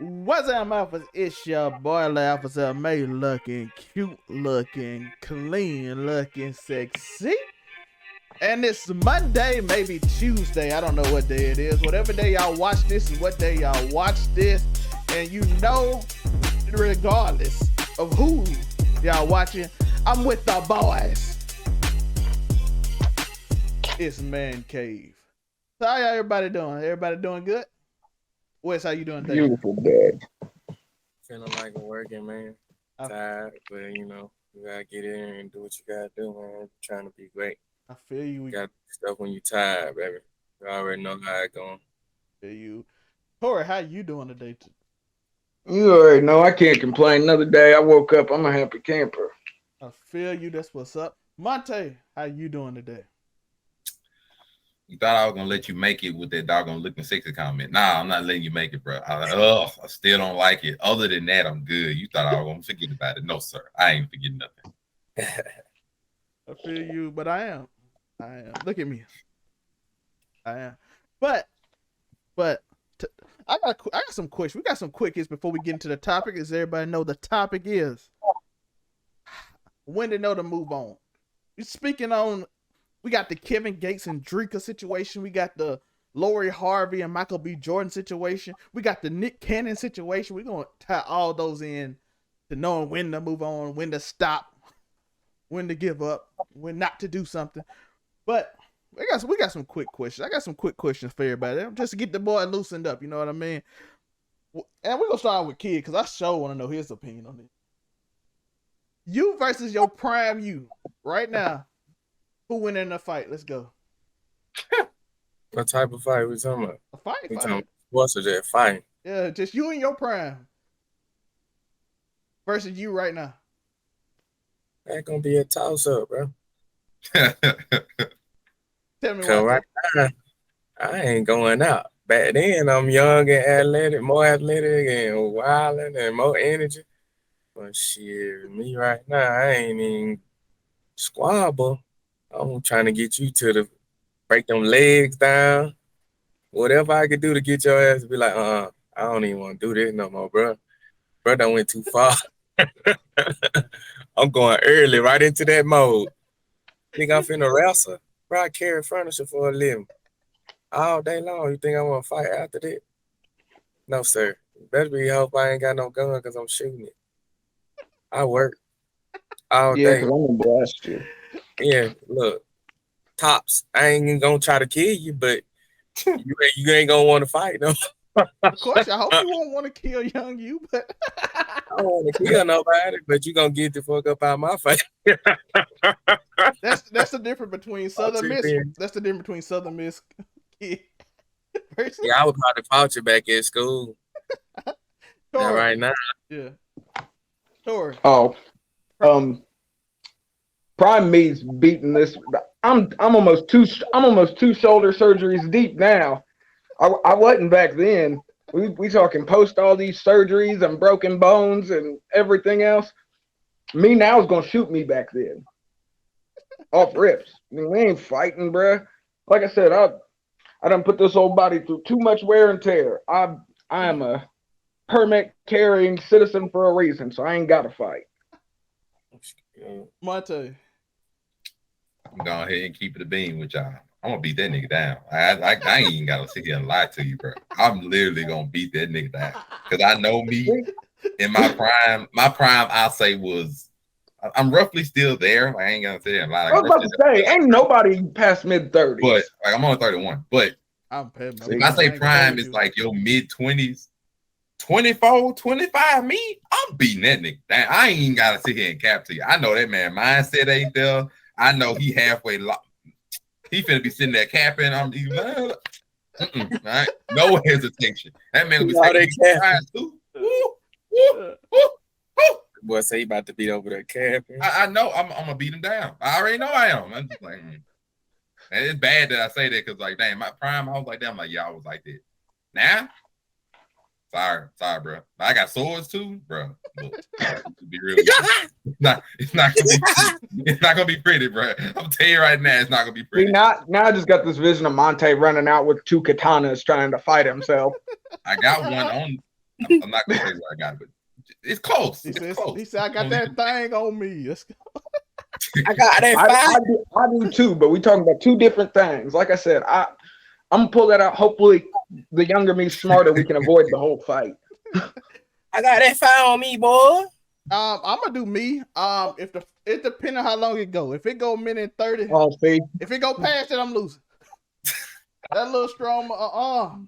What's up, Alphas? It's your boy, Officer May, looking cute, looking clean, looking sexy. And it's Monday, maybe Tuesday. I don't know what day it is. Whatever day y'all watch this is what day y'all watch this. And you know, regardless of who y'all watching, I'm with the boys. It's Man Cave. So how everybody doing? Everybody doing good? Wes, how you doing today? Beautiful day. Feeling like I'm working, man. Tired, but you gotta get in and do what you gotta do, man. Trying to be great. I feel you. You got stuff when you tired, baby. You already know how it going. Feel you. Corey, how you doing today? You already know I can't complain. Another day I woke up, I'm a happy camper. I feel you. That's what's up. Monte, how you doing today? You thought I was gonna let you make it with that doggone looking sexy comment. Nah, I'm not letting you make it, bro. I still don't like it. Other than that, I'm good. You thought I was gonna forget about it. No, sir. I ain't forgetting nothing. I feel you, but I am. Look at me. I am. But I got some questions. We got some quickies before we get into the topic. As everybody know, the topic is when to know to move on. We're speaking on. We got the Kevin Gates and Dreka situation. We got the Lori Harvey and Michael B. Jordan situation. We got the Nick Cannon situation. We're going to tie all those in to knowing when to move on, when to stop, when to give up, when not to do something. But we got some quick questions. I got some quick questions for everybody, just to get the boy loosened up. You know what I mean? And we're going to start with Kid, because I sure want to know his opinion on it. You versus your prime you right now. Who win in a fight? Let's go. What type of fight we talking about? A fight. We talking what's that fight? Yeah, just you and your prime versus you right now. That gonna be a toss up, bro. Tell me why. Right now, I ain't going out. Back then, I'm young and athletic, more athletic and wilding and more energy. But shit, me right now, I ain't even squabble. I'm trying to get you to break them legs down. Whatever I could do to get your ass to be like, I don't even want to do this no more, bro. Bro, done went too far. I'm going early right into that mode. Think I'm finna wrestle? Bro, I carry furniture for a living. All day long. You think I want to fight after that? No, sir. Better be hope I ain't got no gun because I'm shooting it. I work all day. Yeah, because I'm going to blast you. Yeah, look, tops. I ain't even gonna try to kill you, but you ain't gonna want to fight, no. Of course, I hope you won't want to kill young you, but I don't want to kill nobody, but you gonna get the fuck up out of my face. That's the difference between Southern Miss. That's the difference between Southern Miss. Yeah, I would probably fought you back at school. Now, right now. Yeah. Sure. Oh, Prime me's beating this. I'm almost two shoulder surgeries deep now. I wasn't back then. We talking post all these surgeries and broken bones and everything else. Me now is gonna shoot me back then. Off rips. I mean, we ain't fighting, bruh. Like I said, I done put this old body through too much wear and tear. I am a permit carrying citizen for a reason, so I ain't gotta fight. Monte. I'm going ahead and keep it a beam with y'all. I'm gonna beat that nigga down. I ain't even gotta sit here and lie to you, bro. I'm literally gonna beat that nigga down because I know me in my prime. My prime, I'll say, was I'm roughly still there. I ain't gonna say a lot. I was about to say, ain't nobody past mid-30s. But like, I'm only 31. But if I say prime is like your mid-20s, 24, 25, me, I'm beating that nigga down. I ain't even gotta sit here and cap to you. I know that man mindset ain't there. I know he halfway locked. He finna be sitting there capping. I'm right? No hesitation. That man will be saying too. Boy, say he about to beat over that capping. I know. I'm gonna beat him down. I already know I am. I'm just like, And it's bad that I say that because, like, dang, my prime, I was like that. I'm like, yeah, I was like that. Now, sorry, bro. I got swords too, bro. Look, to be real, it's not gonna be pretty, bro. I'm telling you right now, it's not gonna be pretty. See, now I just got this vision of Monte running out with two katanas trying to fight himself. I got one on. I'm not gonna say where I got it, but it's close. He said, I got that thing on me. Let's go. I got that. I do too, but we talking about two different things. Like I said, I'm gonna pull that out. Hopefully, the younger me's smarter. We can avoid the whole fight. I got that fire on me, boy. I'm gonna do me. It depends on how long it go. If it go a minute and 30, see. If it go past it, I'm losing. That little strong.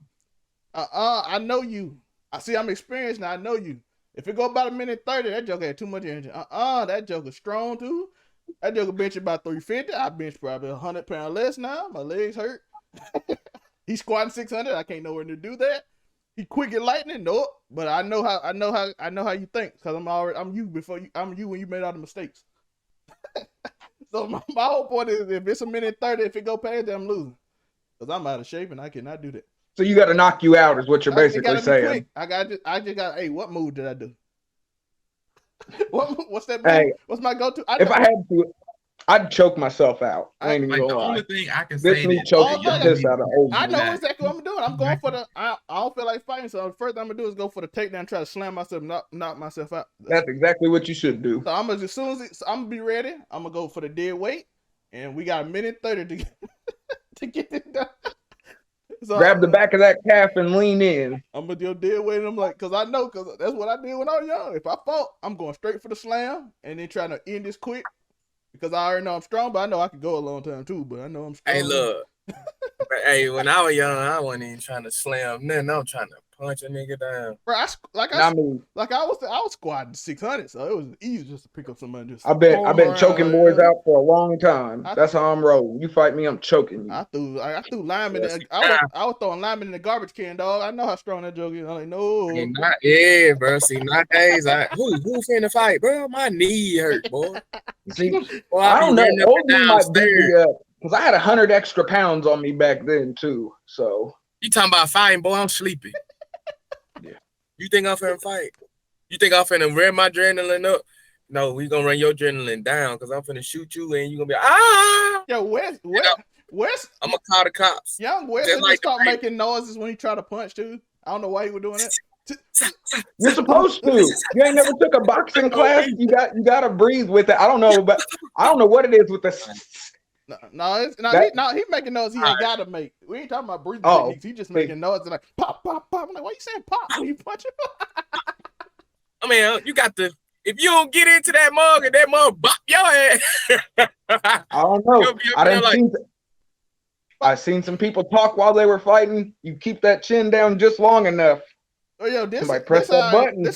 I know you. I see. I'm experienced now. I know you. If it go about a minute 30, that joker had too much energy. That joker strong too. That joker bench about 350. I bench probably 100 pounds less now. My legs hurt. He's squatting 600. I can't nowhere to do that. He quick and lightning. Nope. But I know how you think because I'm you when you made all the mistakes. So my whole point is if it's a minute 30, if it go past that, I'm losing because I'm out of shape and I cannot do that. So you got to knock you out, is what you're basically saying. I just got. Hey, what move did I do? What's that move? Hey, what's my go-to? If I had to, I'd choke myself out. I ain't even gonna lie. Only thing I can say is choke the piss out of old. I know exactly what I'm doing. I'm going for the. I don't feel like fighting, so the first thing I'm gonna do is go for the takedown, and try to slam myself, knock myself out. That's exactly what you should do. So I'm gonna be ready. I'm gonna go for the dead weight, and we got a minute 30 to get it done. So, grab the back of that calf and lean in. I'm gonna do dead weight, and I'm like, cause I know, cause that's what I did when I was young. If I fought, I'm going straight for the slam, and then trying to end this quick, because I already know I'm strong. But I know I could go a long time too. But I know I'm strong. Hey, look. Hey, when I was young, I wasn't even trying to slam nothing. I'm trying to punch a nigga down. Bro, I was squatting 600, so it was easy just to pick up somebody. Just I've been choking boys out for a long time. That's how I'm rolling. You fight me, I'm choking you. I threw linemen. I was throwing linemen in the garbage can, dog. I know how strong that joke is. I'm like, no. Yeah, bro. See, nowadays, who finna fight, bro? My knee hurt, boy. See, boy, I don't know. Old me might be because I had 100 extra pounds on me back then too. So you talking about fighting, boy? I'm sleepy. Yeah. You think I'm finna fight? You think I'm finna rev my adrenaline up? No, we gonna run your adrenaline down because I'm finna shoot you and you gonna be Yo, West. I'm gonna call the cops. Young West just start making noises when he try to punch too. I don't know why he was doing that. You're supposed to. You ain't never took a boxing class. You gotta breathe with it. I don't know what it is with the. He making noise. He ain't gotta make. We ain't talking about breathing techniques. He just making noise like pop, pop, pop. I'm like, why you saying pop when you punch him? I mean, you got to. If you don't get into that mug and that mug bop your head. I don't know. I seen some people talk while they were fighting. You keep that chin down just long enough. Oh, yo, this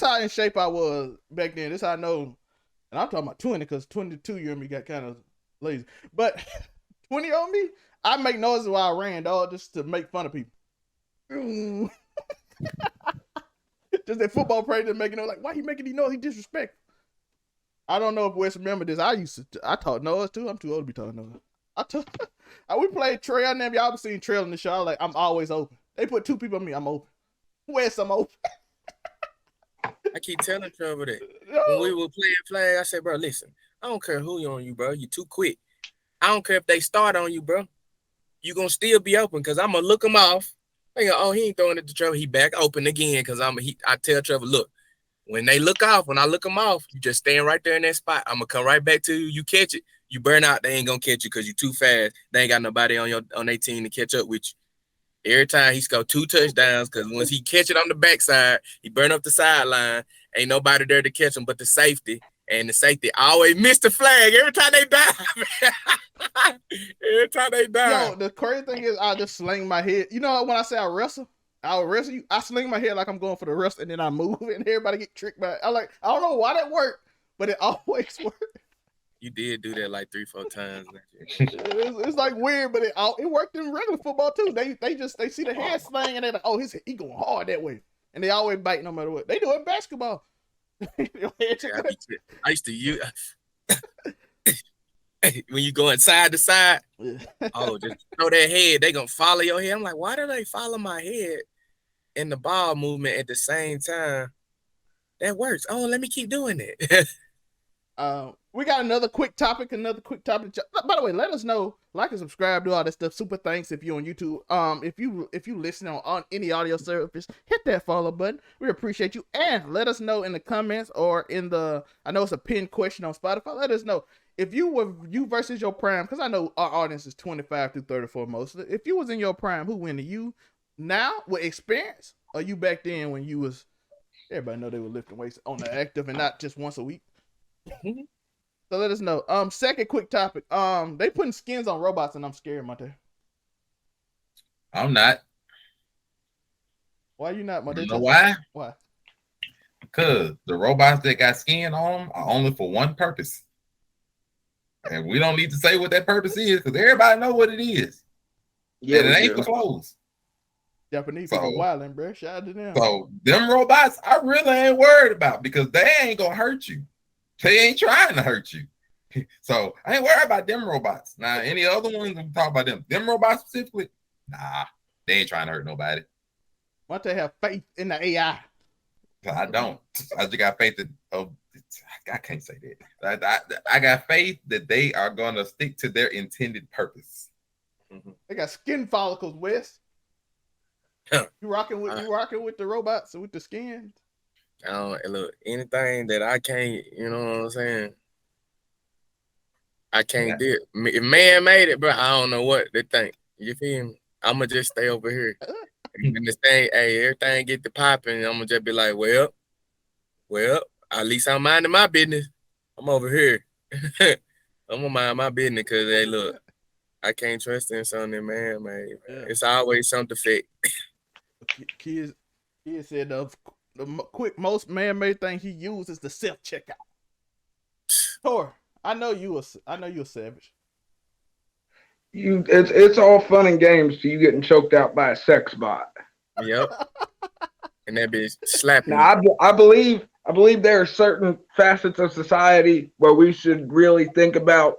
how in shape I was back then. This how I know. And I'm talking about 20 because 22 year me got kind of lazy. But 20 on me, I make noises while I ran, dog, just to make fun of people. Just that football player just making noise. Like, why he making these noises? He disrespectful. I don't know if Wes remember this. I taught noise too. I'm too old to be talking noise. We played trail. Now y'all been seeing trail in the show. Like, I'm always open. They put two people on me. I'm open. Wes, I'm open. I keep telling Trevor that when we were playing flag, I said, bro, listen, I don't care who you on you, bro. You too quick. I don't care if they start on you, bro. You gonna still be open because I'm gonna look him off. They go, he ain't throwing it to Trevor. He back open again because I tell Trevor, look, when they look off, when I look them off, you just stand right there in that spot. I'm gonna come right back to you. You catch it, you burn out. They ain't gonna catch you because you too fast. They ain't got nobody on their team to catch up with you. Every time he scored 2 touchdowns because once he catch it on the backside, he burn up the sideline. Ain't nobody there to catch him but the safety. And the safety always miss the flag every time they dive. Every time they dive. Yo, the crazy thing is I just sling my head. You know when I say I'll wrestle you, I sling my head like I'm going for the wrestle and then I move and everybody get tricked by it. I don't know why that worked, but it always worked. You did do that like 3-4 times. It's like weird, but it worked in regular football too. They see the head sling and they're like, oh, he going hard that way. And they always bite no matter what. They do it in basketball. I used to use when you going side to side. Oh, just throw that head. They gonna follow your head. I'm like, why do they follow my head in the ball movement at the same time? That works. Oh, let me keep doing it. We got another quick topic. By the way, let us know, like and subscribe, do all that stuff. Super thanks if you're on YouTube. If you listen on any audio service, hit that follow button. We appreciate you. And let us know in the comments or in the, I know it's a pinned question on Spotify. Let us know if you were you versus your prime, because I know our audience is 25 through 34 mostly. If you was in your prime, who win? You now with experience, or you back then when you was? Everybody know they were lifting weights on the active and not just once a week. So let us know. Second quick topic. They putting skins on robots and I'm scared, Monte. I'm not. Why you not, Monte? You know why? Why? Because the robots that got skin on them are only for one purpose. And we don't need to say what that purpose is because everybody know what it is. Yeah, and it ain't for clothes. Japanese people wilding, bro. Shout out to them. So them robots, I really ain't worried about because they ain't gonna hurt you. They ain't trying to hurt you. So I ain't worried about them robots. Now, any other ones, we talk about them. Them robots specifically, nah, they ain't trying to hurt nobody. Want to have faith in the AI? I don't. I just got faith that, I can't say that. I got faith that they are gonna stick to their intended purpose. They got skin follicles, Wes. You rocking with the robots and with the skins? Look, anything that I can't, you know what I'm saying? I can't do it. If man made it, bro, I don't know what they think. You feel me? I'm going to just stay over here. And this thing, everything get to popping, I'm going to just be like, well, at least I'm minding my business. I'm over here. I'm going to mind my business because, hey, look, I can't trust in something man made. Yeah. It's always something fake. Kids said the most man-made thing he used is the self-checkout. Tor, I know you a savage. It's all fun and games to you getting choked out by a sex bot. Yep. And that bitch slapping. Now I believe there are certain facets of society where we should really think about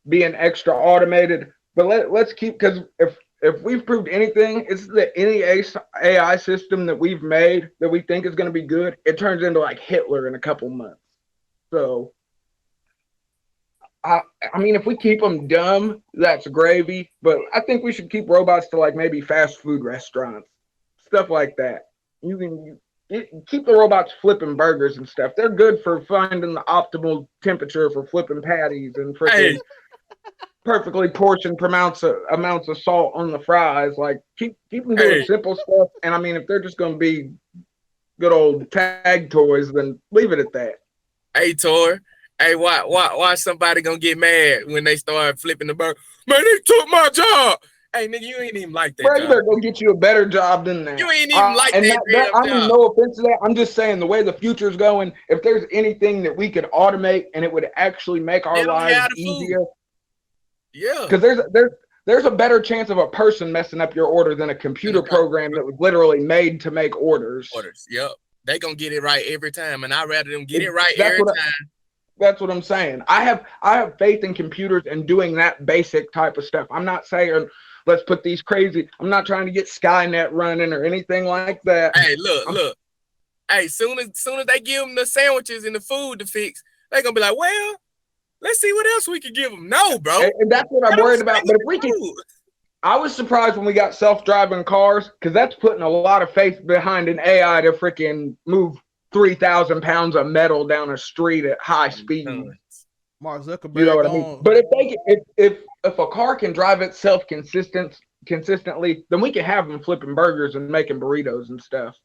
being extra automated. But let's keep, because if we've proved anything, it's that any AI system that we've made that we think is going to be good, it turns into like Hitler in a couple months. So, I mean, if we keep them dumb, that's gravy. But I think we should keep robots to like maybe fast food restaurants, stuff like that. You can keep the robots flipping burgers and stuff. They're good for finding the optimal temperature for flipping patties and freaking perfectly portioned amounts of salt on the fries. Like keep them doing simple stuff. And I mean, if they're just going to be good old tag toys, then leave it at that. Hey, Tor. Hey, why somebody gonna get mad when they start flipping the burger? Man, they took my job. Hey, nigga, you ain't even like that. Bro, you better go get you a better job than that. You ain't even like that. I mean, no offense to that. I'm just saying the way the future's going. If there's anything that we could automate and it would actually make our lives easier, yeah. Because there's a better chance of a person messing up your order than a computer program that was literally made to make orders. Yep. They gonna get it right every time, and I'd rather them get it right every time. That's what I'm saying. I have faith in computers and doing that basic type of stuff. I'm not saying let's put these crazy. I'm not trying to get Skynet running or anything like that. Hey, look. Hey, soon as they give them the sandwiches and the food to fix, they gonna be like, well, let's see what else we can give them. No, bro. And that's what I'm worried about. But if we can, I was surprised when we got self-driving cars because that's putting a lot of faith behind an AI to freaking move 3,000 pounds of metal down a street at high speed. Mark Zuckerberg, you know what I mean? But if a car can drive itself consistently, then we can have them flipping burgers and making burritos and stuff.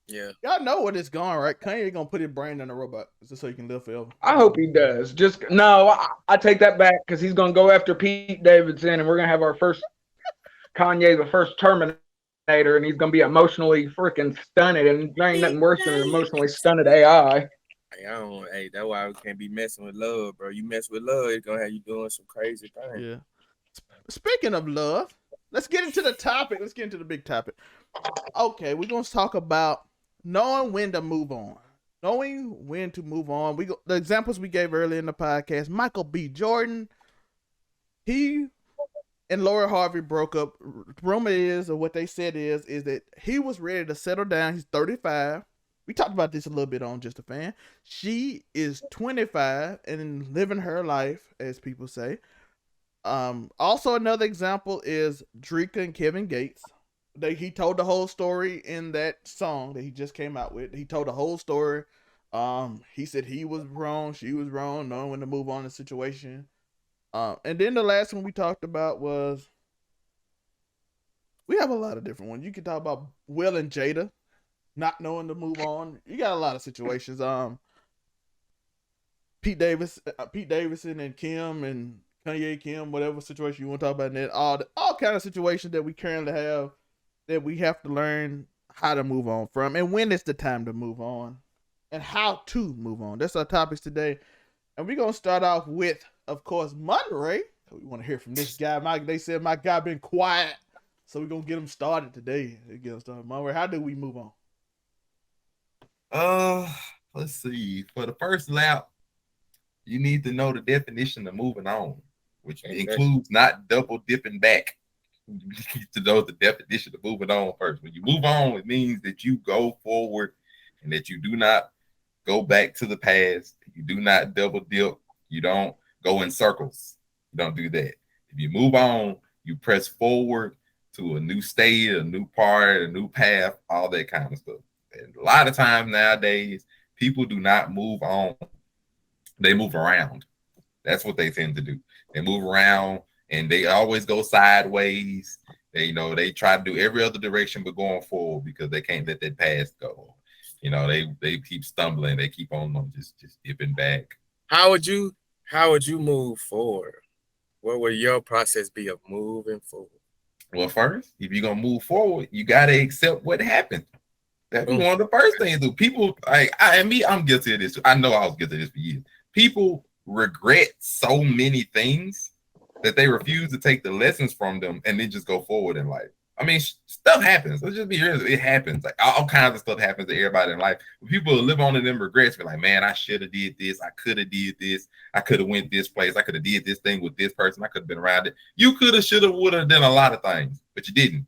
Yeah, y'all know what it's going, right? Kanye gonna put his brain in a robot just so he can live forever. I hope he does. I take that back because he's gonna go after Pete Davidson, and we're gonna have our first Kanye, the first Terminator. And he's gonna be emotionally freaking stunted, and there ain't nothing worse than an emotionally stunted AI. Hey, that's why we can't be messing with love, bro. You mess with love, it's gonna have you doing some crazy things. Yeah. Speaking of love, let's get into the topic. Let's get into the big topic. Okay, we're gonna talk about knowing when to move on. Knowing when to move on. The examples we gave earlier in the podcast. Michael B. Jordan, he and Lori Harvey broke up. Rumor is, or what they said is that he was ready to settle down. He's 35. we talked about this a little bit on Just a Fan. She is 25 and living her life, as people say. Also another example is Dreka and Kevin Gates. He told the whole story in that song that he just came out with. He told the whole story. He said he was wrong, she was wrong, knowing when to move on in the situation. And then the last one we talked about was, we have a lot of different ones. You can talk about Will and Jada not knowing to move on. You got a lot of situations. Pete Davidson and Kim and Kanye, Kim, whatever situation you want to talk about in that, all kind of situations that we currently have that we have to learn how to move on from, and when it's the time to move on, and how to move on. That's our topics today, and we're gonna start off with, of course, Monterey. We want to hear from this guy. They said my guy been quiet, so we're gonna get him started today. Get him started. Monterey, how do we move on? Let's see. For the first lap, you need to know the definition of moving on, which includes not double dipping back. You need to know the definition of moving on first. When you move on, it means that you go forward and that you do not go back to the past. You do not double dip. You don't go in circles. You don't do that. If you move on, you press forward to a new state, a new part, a new path, all that kind of stuff. And a lot of times nowadays, people do not move on. They move around. That's what they tend to do. They move around and they always go sideways. They try to do every other direction but going forward because they can't let that past go. They keep stumbling. They keep on just dipping back. How would you move forward? What would your process be of moving forward? Well, first, if you're gonna move forward, you gotta accept what happened. That's one of the first things. Do people I'm guilty of this. I know I was guilty of this for years. People regret so many things that they refuse to take the lessons from them and then just go forward in life. I mean, stuff happens. Let's just be real. It happens. Like all kinds of stuff happens to everybody in life. But people live on in them regrets. Be like, man, I should have did this. I could have did this. I could have went this place. I could have did this thing with this person. I could have been around it. You could have, should have, would have done a lot of things, but you didn't.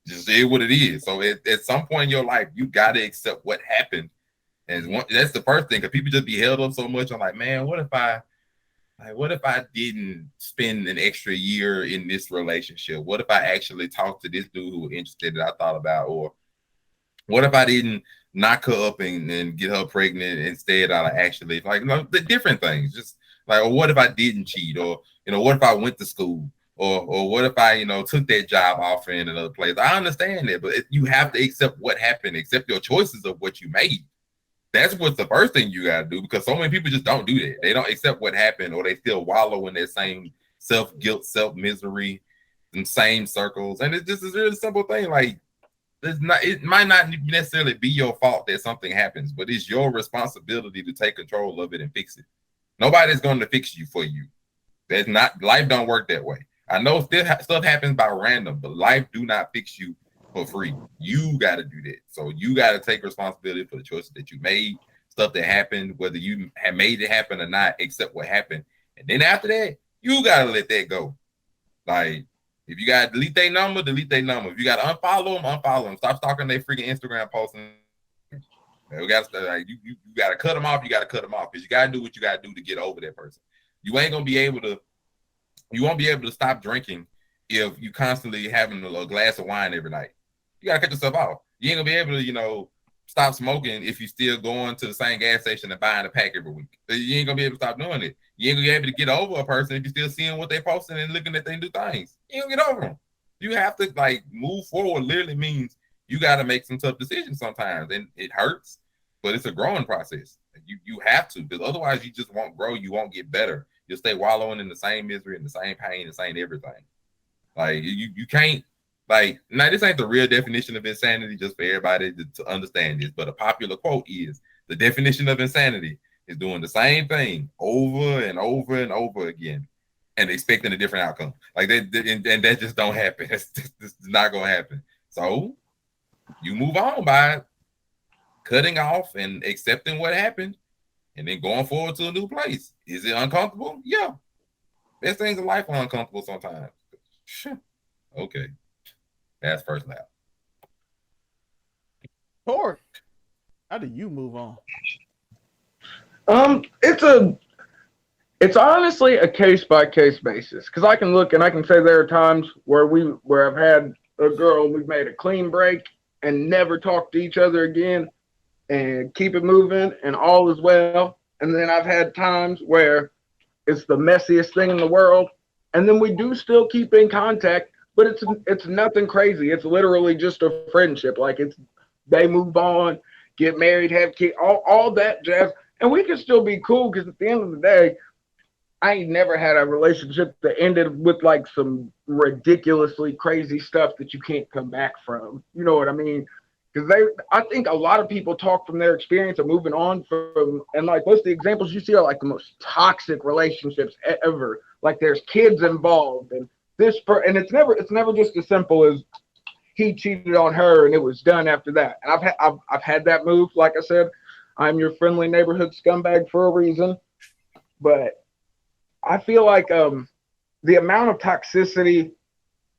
Just is what it is. So at some point in your life, you got to accept what happened. And that's the first thing, because people just be held up so much. I'm like, man, what if I didn't spend an extra year in this relationship? What if I actually talked to this dude who was interested that I thought about? Or what if I didn't knock her up and get her pregnant instead? I actually the different things. Just like, or what if I didn't cheat? Or what if I went to school? Or what if I took that job offer in another place? I understand that, but you have to accept what happened, accept your choices of what you made. That's what's the first thing you got to do, because so many people just don't do that. They don't accept what happened, or they still wallow in that same self-guilt, self-misery, and same circles. And it's just a really simple thing. Like, it might not necessarily be your fault that something happens, but it's your responsibility to take control of it and fix it. Nobody's going to fix you for you. That's not, life don't work that way. I know stuff happens by random, but life do not fix you for free. You got to do that. So you got to take responsibility for the choices that you made, stuff that happened, whether you have made it happen or not, accept what happened. And then after that, you got to let that go. Like, if you got to delete their number, delete their number. If you got to unfollow them, unfollow them. Stop stalking their freaking Instagram posts. We got to you got to cut them off. You got to cut them off, because you got to do what you got to do to get over that person. You ain't going to be able to, you won't be able to stop drinking if you constantly having a glass of wine every night. You gotta cut yourself off. You ain't gonna be able to, stop smoking if you still going to the same gas station and buying a pack every week. You ain't gonna be able to stop doing it. You ain't gonna be able to get over a person if you're still seeing what they posting and looking at they do things. You ain't gonna get over them. You have to move forward. Literally means you got to make some tough decisions sometimes, and it hurts, but it's a growing process. You have to, because otherwise you just won't grow. You won't get better. You'll stay wallowing in the same misery and the same pain, the same everything. Like, you can't, now this ain't the real definition of insanity, just for everybody to understand this, but a popular quote is, the definition of insanity is doing the same thing over and over and over again and expecting a different outcome. Like that, and that just don't happen. It's not gonna happen. So you move on by cutting off and accepting what happened, and then going forward to a new place. Is it uncomfortable? Yeah. Best things in life are uncomfortable sometimes. Okay. That's first lap. Tori, How do you move on? It's honestly a case by case basis, because I can look and I can say there are times where I've had a girl, we've made a clean break and never talked to each other again and keep it moving and all is well. And then I've had times where it's the messiest thing in the world, and then we do still keep in contact, but it's nothing crazy. It's literally just a friendship. Like they move on, get married, have kids, all that jazz, and we can still be cool, because at the end of the day, I ain't never had a relationship that ended with like some ridiculously crazy stuff that you can't come back from. You know what I mean? Because I think a lot of people talk from their experience of moving on from, and like most of the examples you see are like the most toxic relationships ever. Like there's kids involved, and and it's never just as simple as he cheated on her and it was done after that. And I've had that move. Like I said, I'm your friendly neighborhood scumbag for a reason, but I feel like the amount of toxicity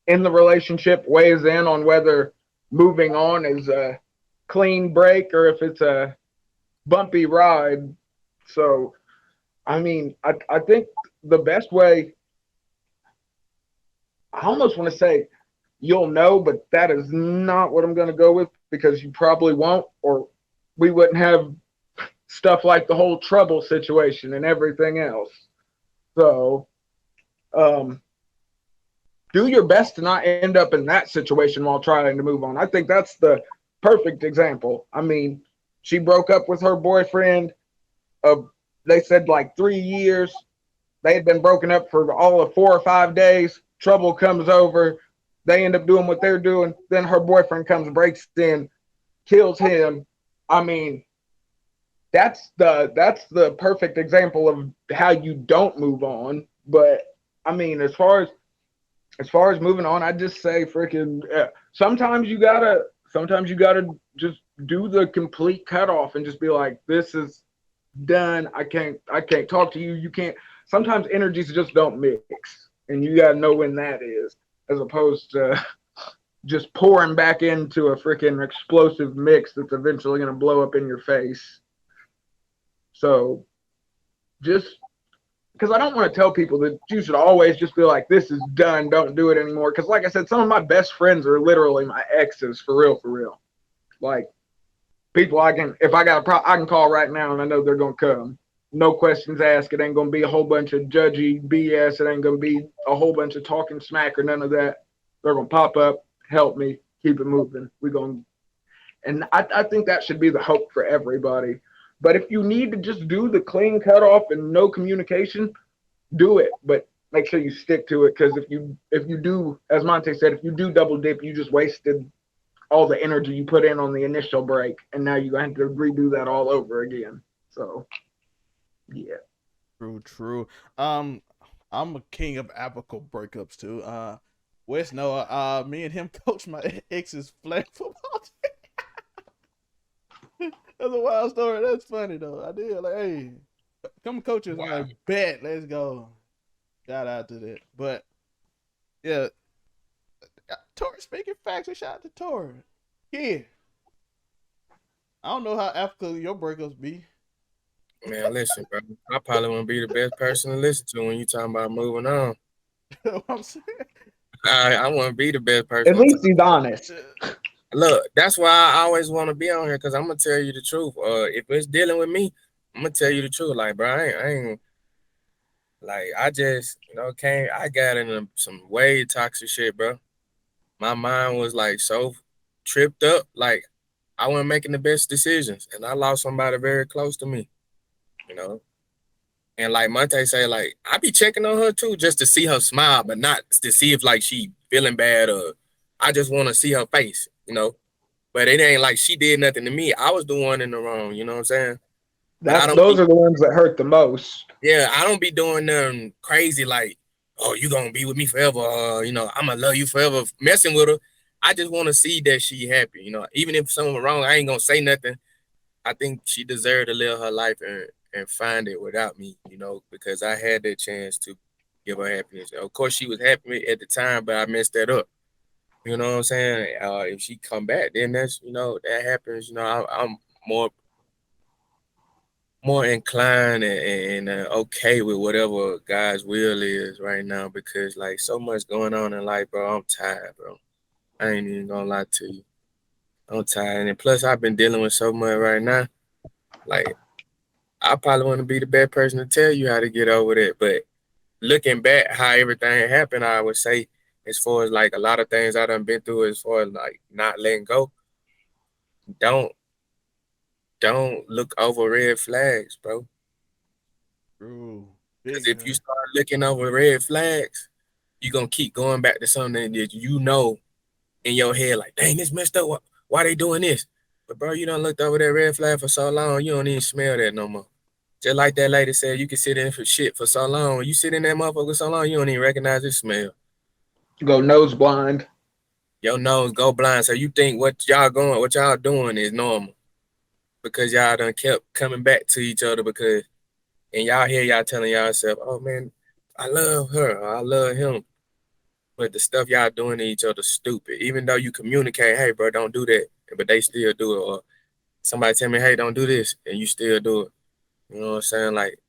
in the relationship weighs in on whether moving on is a clean break or if it's a bumpy ride. So, I mean, I think the best way, I almost want to say you'll know, but that is not what I'm going to go with, because you probably won't, or we wouldn't have stuff like the whole trouble situation and everything else. So, do your best to not end up in that situation while trying to move on. I think that's the perfect example. I mean, she broke up with her boyfriend. They said like 3 years. They had been broken up for all of 4 or 5 days. Trouble comes over. They end up doing what they're doing. Then her boyfriend comes, breaks in, kills him. I mean, that's the perfect example of how you don't move on. But I mean, as far as moving on, I just say freaking. Sometimes you gotta just do the complete cutoff and just be like, this is done. I can't talk to you. You can't. Sometimes energies just don't mix, and you gotta know when that is, as opposed to just pouring back into a freaking explosive mix that's eventually gonna blow up in your face. So, just because I don't want to tell people that you should always just be like, this is done, don't do it anymore. Because like I said, some of my best friends are literally my exes, for real. Like, people if I got a problem, I can call right now and I know they're going to come. No questions asked. It ain't going to be a whole bunch of judgy BS. It ain't going to be a whole bunch of talking smack or none of that. They're going to pop up, help me, keep it moving. And I think that should be the hope for everybody. But if you need to just do the clean cutoff and no communication, do it. But make sure you stick to it, because if you do, as Monte said, if you do double dip, you just wasted all the energy you put in on the initial break, and now you're going to have to redo that all over again. So, yeah. True. I'm a king of amicable breakups too. Wes Noah, me and him coached my ex's flag football team. That's a wild story. That's funny though. I did like, hey, come coach us. Wow. I'm like, bet, let's go. Shout out to that. But yeah, Tori, speaking facts, shout out to Tori. Yeah. I don't know how Africa your breakups be. Man, listen, bro. I probably want to be the best person to listen to when you talking about moving on. What I'm saying? I want to be the best person. At least he's honest. Look, that's why I always want to be on here, because I'm going to tell you the truth. If it's dealing with me, I'm going to tell you the truth. Like, bro, I ain't like, I just, I got into some way toxic shit, bro. My mind was like so tripped up. Like, I wasn't making the best decisions, and I lost somebody very close to me, And like Monte say, like, I be checking on her too, just to see her smile, but not to see if like she feeling bad, or I just want to see her face, But it ain't like she did nothing to me. I was the one in the wrong, you know what I'm saying? Those are the ones that hurt the most. Yeah, I don't be doing nothing crazy like, oh, you gonna be with me forever, I'm gonna love you forever, messing with her. I just want to see that she happy, Even if something wrong, I ain't gonna say nothing. I think she deserved to live her life and find it without me, because I had that chance to give her happiness. Of course, she was happy at the time, but I messed that up. You know what I'm saying? If she come back, then that's, that happens. I'm more more inclined and okay with whatever God's will is right now because like so much going on in life, bro. I'm tired, bro. I ain't even gonna lie to you. I'm tired, and plus I've been dealing with so much right now. Like I probably want to be the best person to tell you how to get over that, but looking back how everything happened, I would say as far as like a lot of things I done been through as far as like not letting go, don't don't look over red flags, bro. True. Because Big if you time. start looking over red flags, you're gonna keep going back to something that you know in your head, like, dang, this messed up. Why they doing this? But bro, you done looked over that red flag for so long, you don't even smell that no more. Just like that lady said, you can sit in for shit for so long. When you sit in that motherfucker so long, you don't even recognize the smell. Go nose blind. Your nose go blind. So you think what y'all doing is normal. Because y'all done kept coming back to each other because and y'all hear y'all telling yourself, oh man, I love her, or I love him. But the stuff y'all doing to each other stupid. Even though you communicate, hey bro, don't do that. But they still do it. Or somebody tell me, hey, don't do this, and you still do it. You know what I'm saying? Like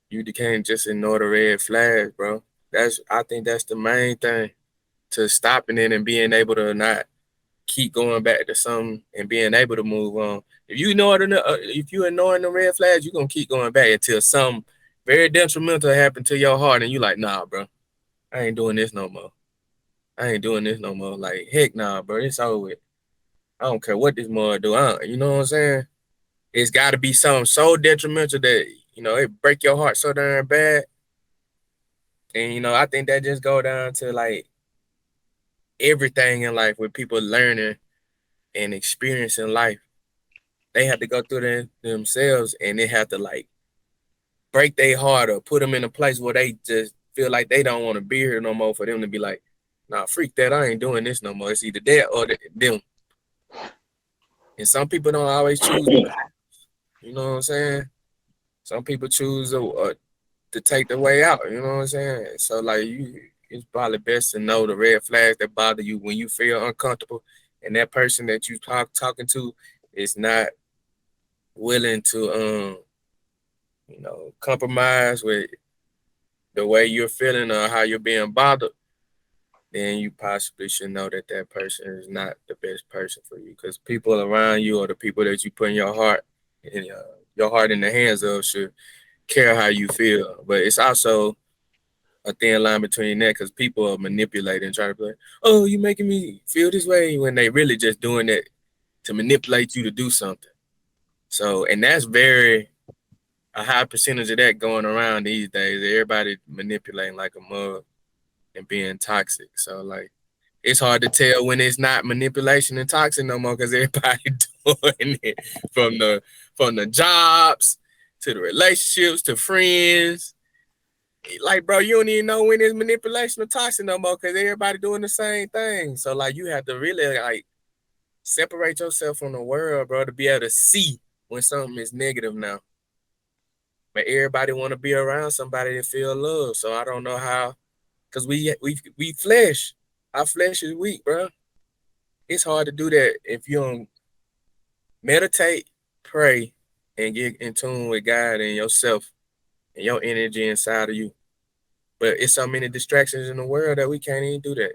you can't just ignore the red flags, bro. I think that's the main thing to stopping it and being able to not keep going back to something and being able to move on. If you ignoring the red flags, you're gonna keep going back until something very detrimental happen to your heart, and you like, nah, bro, I ain't doing this no more. I ain't doing this no more. Like, heck nah, bro, it's over with. I don't care what this mother do. You know what I'm saying? It's got to be something so detrimental that it break your heart so darn bad. And I think that just go down to like everything in life with people learning and experiencing life. They have to go through themselves and they have to like break their heart or put them in a place where they just feel like they don't want to be here no more for them to be like, nah, freak that. I ain't doing this no more. It's either that or them. And some people don't always choose the path. You know what I'm saying? Some people choose to take the way out. You know what I'm saying? So like it's probably best to know the red flags that bother you when you feel uncomfortable, and that person that you talking to is not willing to compromise with the way you're feeling or how you're being bothered, then you possibly should know that that person is not the best person for you. Because people around you or the people that you put in your heart in the hands of should care how you feel. But it's also a thin line between that because people are manipulating and trying to be like, oh, you making me feel this way when they really just doing it to manipulate you to do something. So, and that's a high percentage of that going around these days. Everybody manipulating like a mug and being toxic. So like it's hard to tell when it's not manipulation and toxic no more because everybody doing it from the jobs to the relationships to friends. Like, bro, you don't even know when it's manipulation or toxic no more because everybody doing the same thing. So like you have to really like separate yourself from the world, bro, to be able to see when something is negative now. But everybody want to be around somebody that feel love. So I don't know how, because we flesh. Our flesh is weak, bro. It's hard to do that if you don't meditate, pray, and get in tune with God and yourself and your energy inside of you. But it's so many distractions in the world that we can't even do that.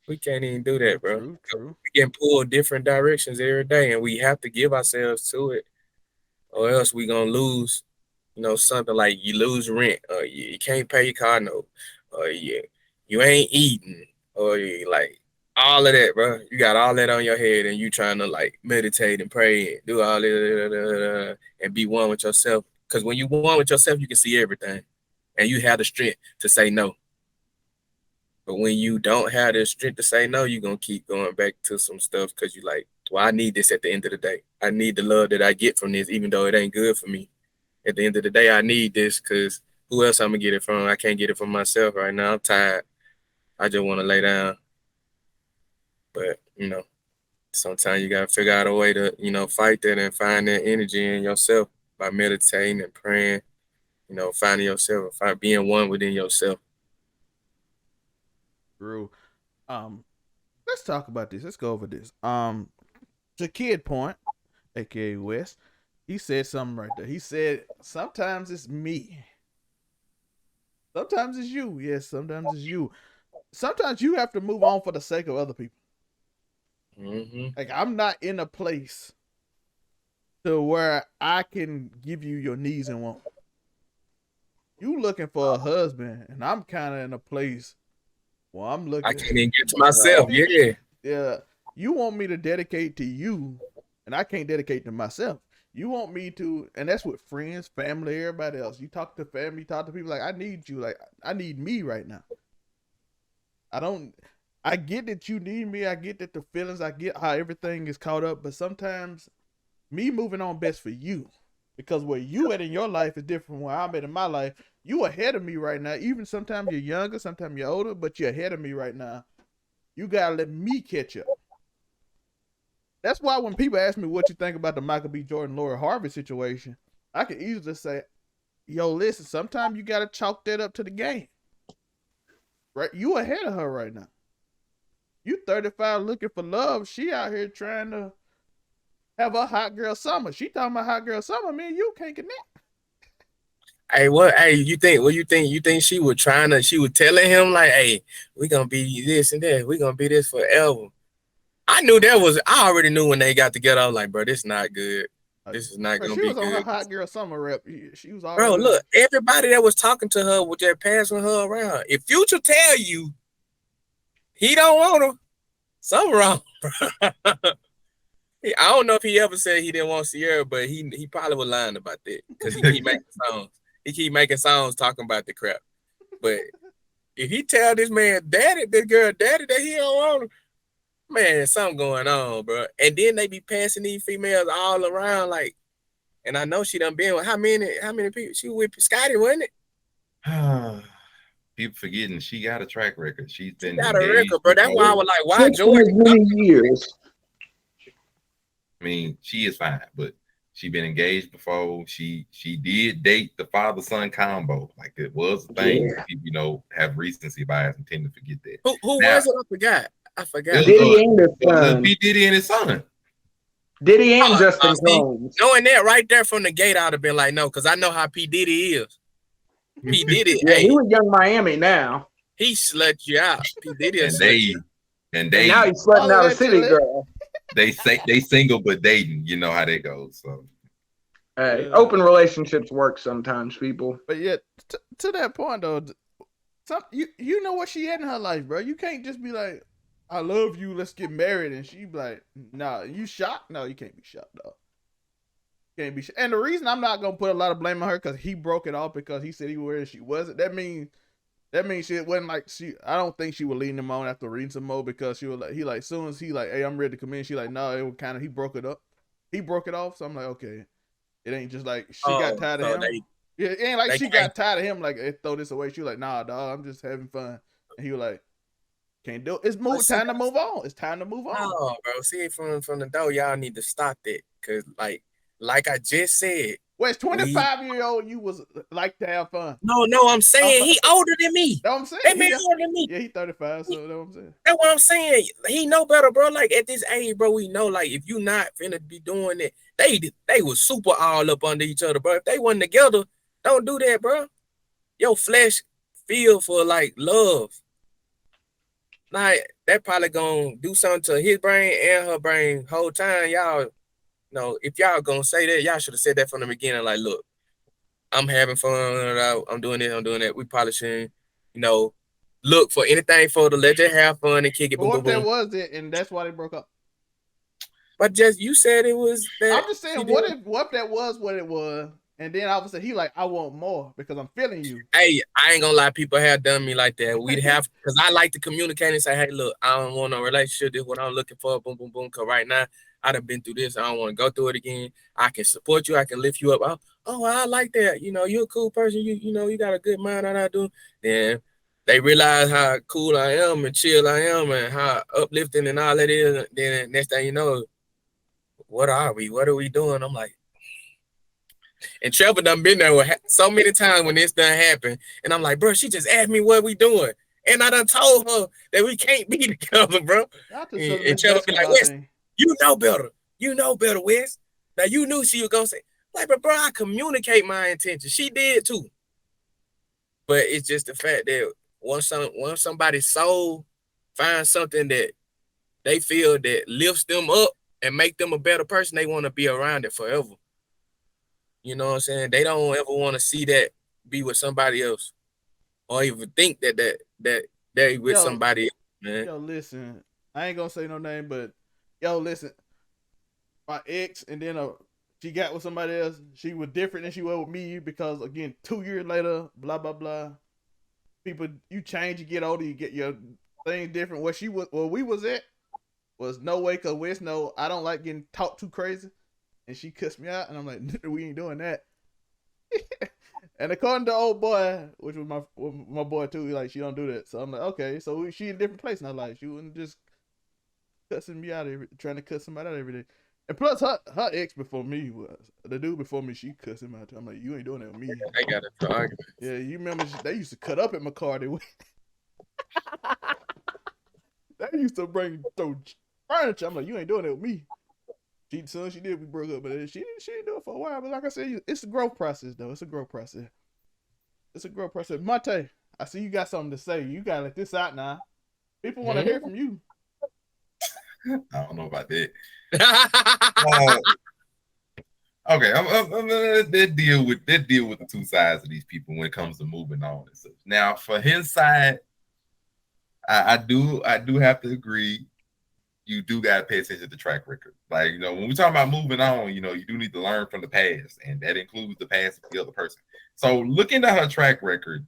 We can't even do that, bro. True. We get pulled different directions every day, and we have to give ourselves to it, or else we gonna lose. Something like you lose rent, or you can't pay your car note, or you ain't eating, or you like all of that, bro. You got all that on your head, and you trying to like meditate and pray and do all that and be one with yourself. Because when you one with yourself, you can see everything, and you have the strength to say no. But when you don't have the strength to say no, you're gonna keep going back to some stuff because you like, well, I need this at the end of the day. I need the love that I get from this, even though it ain't good for me. At the end of the day, I need this because who else I'm gonna get it from? I can't get it from myself right now. I'm tired. I just want to lay down. But sometimes you gotta figure out a way to fight that and find that energy in yourself by meditating and praying. Finding yourself, being one within yourself. True. Let's talk about this. Let's go over this. To kid point, aka West, he said something right there. He said, sometimes it's me. Sometimes it's you. Yes, sometimes it's you. Sometimes you have to move on for the sake of other people. Mm-hmm. Like, I'm not in a place to where I can give you your needs and wants. You looking for a husband, and I'm kind of in a place where I'm looking. I can't even get to myself. Yeah. Yeah. You want me to dedicate to you, and I can't dedicate to myself. You want me to, and that's with friends, family, everybody else. You talk to family, you talk to people like, I need you. Like, I need me right now. I get that you need me. I get that the feelings, I get how everything is caught up, but sometimes me moving on best for you. Because where you at in your life is different from where I'm at in my life. You ahead of me right now. Even sometimes you're younger, sometimes you're older, but you're ahead of me right now. You gotta let me catch up. That's why when people ask me what you think about the Michael B. Jordan, Lori Harvey situation, I can easily say, yo, listen, sometimes you gotta chalk that up to the game. Right? You ahead of her right now. You 35 looking for love. She out here trying to have a hot girl summer. She talking about hot girl summer. Man, you can't connect. Hey, what? Hey, you think? What you think? You think she was telling him like, "Hey, we gonna be this and that. We gonna be this forever." I already knew when they got together. I was like, bro, this is not good. This is not gonna be good. She was on her hot girl summer rep. She was already. Bro, look, everybody that was talking to her was just passing her around. If Future tell you he don't want her, something wrong, bro. I don't know if he ever said he didn't want Sierra, but he probably was lying about that because he keep making songs. He keep making songs talking about the crap. But if he tell this girl daddy that he don't want her, man, something going on, bro. And then they be passing these females all around, like, and I know she done been with how many people? She was with Scotty, wasn't it? People forgetting she got a track record. She got a record, bro. That's why I was like, why 6 years. I mean, she is fine, but she been engaged before. She did date the father-son combo. Like, it was a thing. Yeah. People, have recency bias and tend to forget that. Who was it? I forgot. Diddy and his son. Diddy and his son. Diddy and Justin Combs. Knowing that right there from the gate, I'd have been like, no, because I know how P. Diddy is. P. Diddy, yeah, he was Young Miami now. He slut you out. P. Diddy and now he's slutting out a city girl. They single but dating. You know how that goes. So, hey, open relationships work sometimes, people. But yet, to that point though, you know what she had in her life, bro. You can't just be like, I love you, let's get married, and she be like, nah, you shocked? No, you can't be shocked, though. Can't be. And the reason I'm not gonna put a lot of blame on her because he broke it off because he said he was where she wasn't. That means she wasn't like she. I don't think she would lead him on after reading some more because she was like as soon as he like, hey, I'm ready to come in. She like, no, it was kind of he broke it up. He broke it off. So I'm like, okay, it ain't just like she got tired of him. It ain't like she got tired of him. Like, hey, throw this away. She was like, nah, dog, I'm just having fun. And he was like, can't do it. It's time to move on. It's time to move on. No, bro. See, from the door, y'all need to stop that because like I just said. Well, it's 25-year-old. You was like to have fun. No, I'm saying he older than me. That's what I'm saying. That man older than me. Yeah, he 35. So that's what I'm saying. That's what I'm saying. He know better, bro. Like at this age, bro, we know. Like if you not finna be doing it, they was super all up under each other, bro. If they wasn't together, don't do that, bro. Your flesh feel for like love. Like that probably gonna do something to his brain and her brain whole time, y'all. No, if y'all gonna say that, y'all should have said that from the beginning. Like, look, I'm having fun. I'm doing this. I'm doing that. We probably shouldn't, look for anything for to let you have fun and kick it. Boom, boom, boom. That was it, and that's why they broke up. But just you said it was that. I'm just saying, what if that was what it was, and then all of a sudden he like, I want more because I'm feeling you. Hey, I ain't gonna lie, people have done me like that. We'd have because I like to communicate and say, hey, look, I don't want no relationship. This is what I'm looking for. Boom, boom, boom. Cause right now, I done been through this. I don't want to go through it again. I can support you. I can lift you up. I like that. You're a cool person. You got a good mind. I do. Then they realize how cool I am and chill I am and how uplifting and all that is. Then next thing you know, what are we? What are we doing? I'm like, and Trevor done been there so many times when this done happened. And I'm like, bro, she just asked me what we doing. And I done told her that we can't be together, bro. And Trevor be like, Wes, you know better. You know better, Wes. Now you knew she was gonna say, like, but bro, I communicate my intentions. She did too. But it's just the fact that once somebody's soul finds something that they feel that lifts them up and make them a better person, they want to be around it forever. You know what I'm saying? They don't ever want to see that be with somebody else, or even think that they with somebody else, man. Yo, listen, I ain't gonna say no name, but yo, listen, my ex, and then she got with somebody else. She was different than she was with me because, again, 2 years later, blah blah blah. People, you change, you get older, you get your thing different. Where we was at was no way, cause West know I don't like getting talked too crazy, and she cussed me out, and I'm like, we ain't doing that. And according to old boy, which was my boy too, like, she don't do that. So I'm like, okay, so she in a different place in her life. She wasn't just cussing me out trying to cuss somebody out every day. And plus, her ex before me was the dude before me. She cussed him out too. I'm like, you ain't doing that with me. They got a argument. Yeah, you remember they used to cut up at McCarty. They used to throw furniture. I'm like, you ain't doing that with me. She did. We broke up, but she didn't do it for a while. But like I said, it's a growth process, though. It's a growth process. Monte, I see you got something to say. You gotta let this out now. People want to hear from you. I don't know about that. Okay, that deal with the two sides of these people when it comes to moving on and such. Now, for his side, I do have to agree. You do got to pay attention to the track record. Like, when we talk about moving on, you do need to learn from the past, and that includes the past of the other person. So looking at her track record,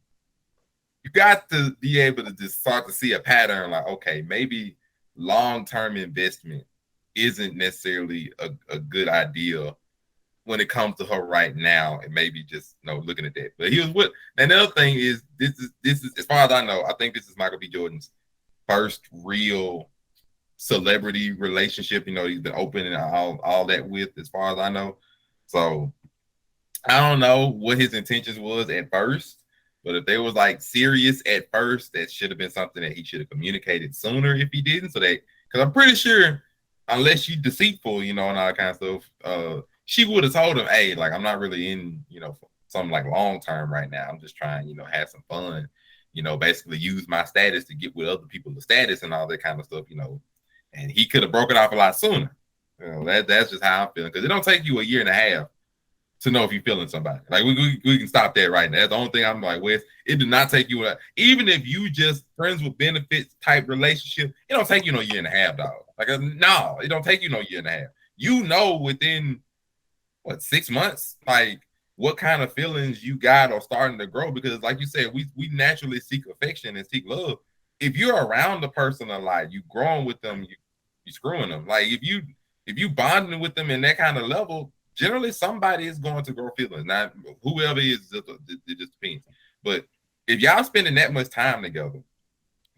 you got to be able to just start to see a pattern, like, okay, maybe long-term investment isn't necessarily a good idea when it comes to her right now, and maybe just looking at that. But and the other thing is this is as far as I know, I think this is Michael B. Jordan's first real celebrity relationship, he's been open and all that with, as far as I know. So I don't know what his intentions was at first, but if they was like serious at first, that should have been something that he should have communicated sooner if he didn't. So because I'm pretty sure, unless you deceitful, and all that kind of stuff, she would have told him, hey, like, I'm not really in, something like long term right now. I'm just trying, have some fun, basically use my status to get with other people's status and all that kind of stuff, And he could have broken off a lot sooner. That's just how I'm feeling. Because it don't take you a year and a half to know if you're feeling somebody. Like, we can stop that right now. That's the only thing I'm like, Wes, it did not take you even if you just friends with benefits type relationship, it don't take you no year and a half, dog. Like, no, it don't take you no year and a half. Within 6 months, like, what kind of feelings you got are starting to grow, because like you said, we naturally seek affection and seek love. If you're around the person a lot, you growing with them, you screwing them. Like, if you bonding with them in that kind of level, generally somebody is going to grow feelings. Not whoever is, it just depends. But if y'all spending that much time together,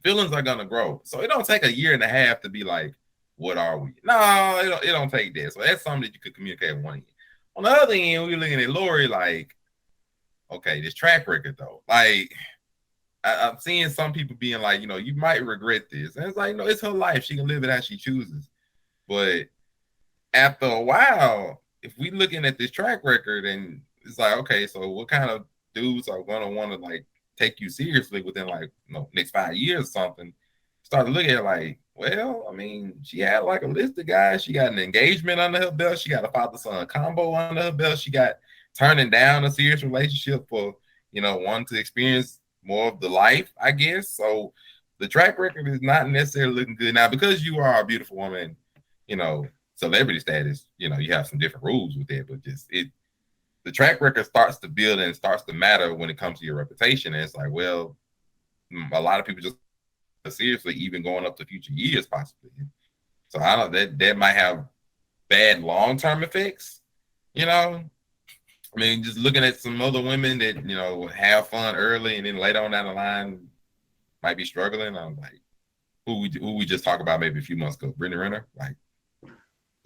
feelings are gonna grow. So it don't take a year and a half to be like, what are we? No, it don't take that. So that's something that you could communicate with one end. On the other end, we're looking at Lori like, okay, this track record though. Like, I'm seeing some people being like, you might regret this. And it's like, no, it's her life. She can live it how she chooses. But after a while, if we looking at this track record, and it's like, okay, so what kind of dudes are going to want to like take you seriously within like, next 5 years or something? Start to look at it like, well, I mean, she had like a list of guys. She got an engagement under her belt. She got a father-son combo under her belt. She got turning down a serious relationship for, wanting to experience more of the life, I guess. So the track record is not necessarily looking good. Now, because you are a beautiful woman, celebrity status, you have some different rules with that, but the track record starts to build and starts to matter when it comes to your reputation. And it's like, well, a lot of people just seriously, even going up to future years possibly. So I don't, that might have bad long-term effects, I mean, just looking at some other women that, have fun early and then later on down the line might be struggling. I'm like, who we just talked about maybe a few months ago, Brittany Renner. Like,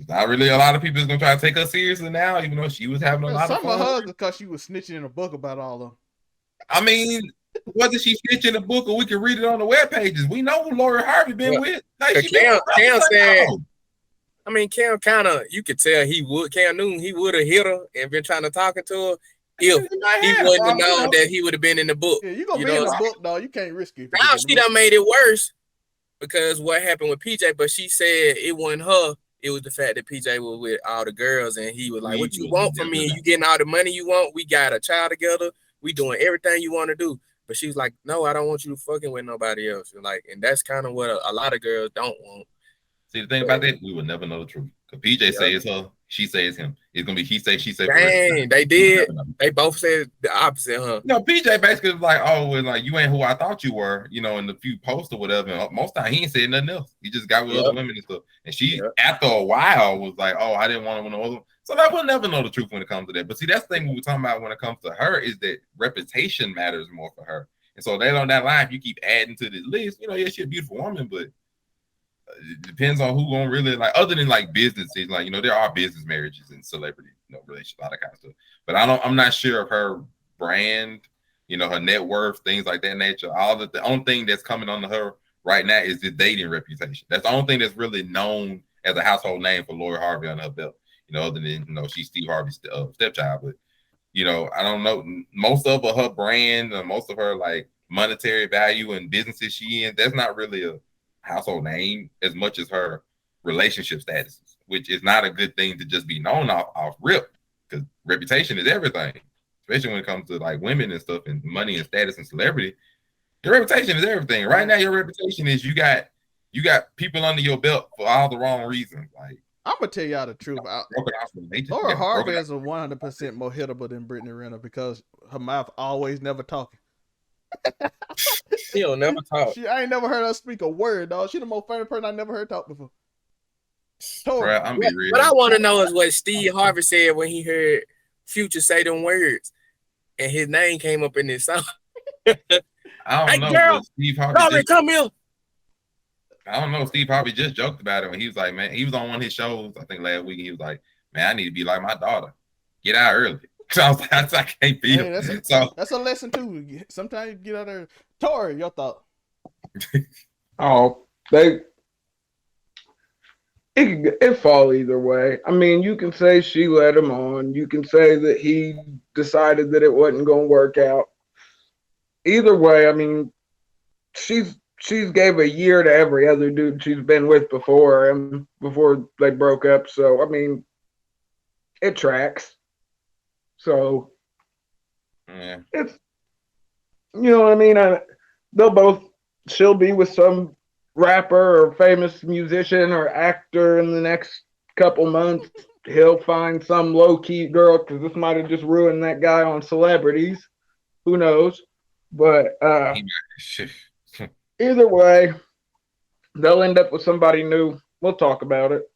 not really a lot of people is gonna try to take her seriously now, even though she was having a lot of fun. Some of her because she was snitching in a book about all of them. I mean, whether she snitching in a book or we can read it on the web pages, we know who Lori Harvey been with. Like, I mean, Cam kind of, you could tell Cam Newton, he would have hit her and been trying to talk to her if he wouldn't have known that he would have been in the book. Yeah, you gonna be in the book, dog. You can't risk it. Now she done made it worse because what happened with PJ, but she said it wasn't her. It was the fact that PJ was with all the girls and he was like, what you want from me? You getting all the money you want? We got a child together. We doing everything you want to do. But she was like, no, I don't want you fucking with nobody else. And that's kind of what a lot of girls don't want. See, the thing about that, we will never know the truth. Because PJ says her, she says him. It's going to be he say, she say. Dang, they did. They both said the opposite, huh? PJ basically was like, oh, well, like, you ain't who I thought you were, in the few posts or whatever. And most time, he ain't said nothing else. He just got with other women and stuff. And she, after a while, was like, oh, I didn't want to know other. So that we'll never know the truth when it comes to that. But see, that's the thing we were talking about when it comes to her is that reputation matters more for her. And so that on that line, if you keep adding to this list, she's a beautiful woman, but it depends on who gonna really like. Other than like businesses, like there are business marriages and celebrity, relationships, a lot of kind of stuff. But I'm not sure of her brand, her net worth, things like that nature. The only thing that's coming onto her right now is the dating reputation. That's the only thing that's really known as a household name for Lori Harvey on her belt. Other than she's Steve Harvey's stepchild, but I don't know. Most of her brand, most of her like monetary value and businesses she in, that's not really a household name as much as her relationship status, which is not a good thing to just be known off rip, because reputation is everything, especially when it comes to like women and stuff and money and status and celebrity. Your reputation is everything. Right now, your reputation is you got people under your belt for all the wrong reasons. Like, I'm gonna tell y'all the truth. Lori Harvey is 100% more hittable than Brittany Renner because her mouth always never talking. She'll never talk. I ain't never heard her speak a word, dog. She the most famous person I never heard talk before. Bro, I'm be real. What I want to know is what Steve Harvey said when he heard Future say them words, and his name came up in this song. I don't know. Girl, Steve Harvey come here. I don't know. Steve Harvey just joked about it when he was like, man, he was on one of his shows, I think last week. He was like, man, I need to be like my daughter. Get out early. So I was like, I can't beat him. That's a lesson too. Sometimes you get out there. Tori, your thought? It fall either way. I mean, you can say she led him on. You can say that he decided that it wasn't going to work out. Either way, I mean, she's gave a year to every other dude she's been with before they broke up. So, I mean, it tracks. So, yeah. It's, what I mean? She'll be with some rapper or famous musician or actor in the next couple months. He'll find some low-key girl because this might have just ruined that guy on Celebrities. Who knows? But either way, they'll end up with somebody new. We'll talk about it.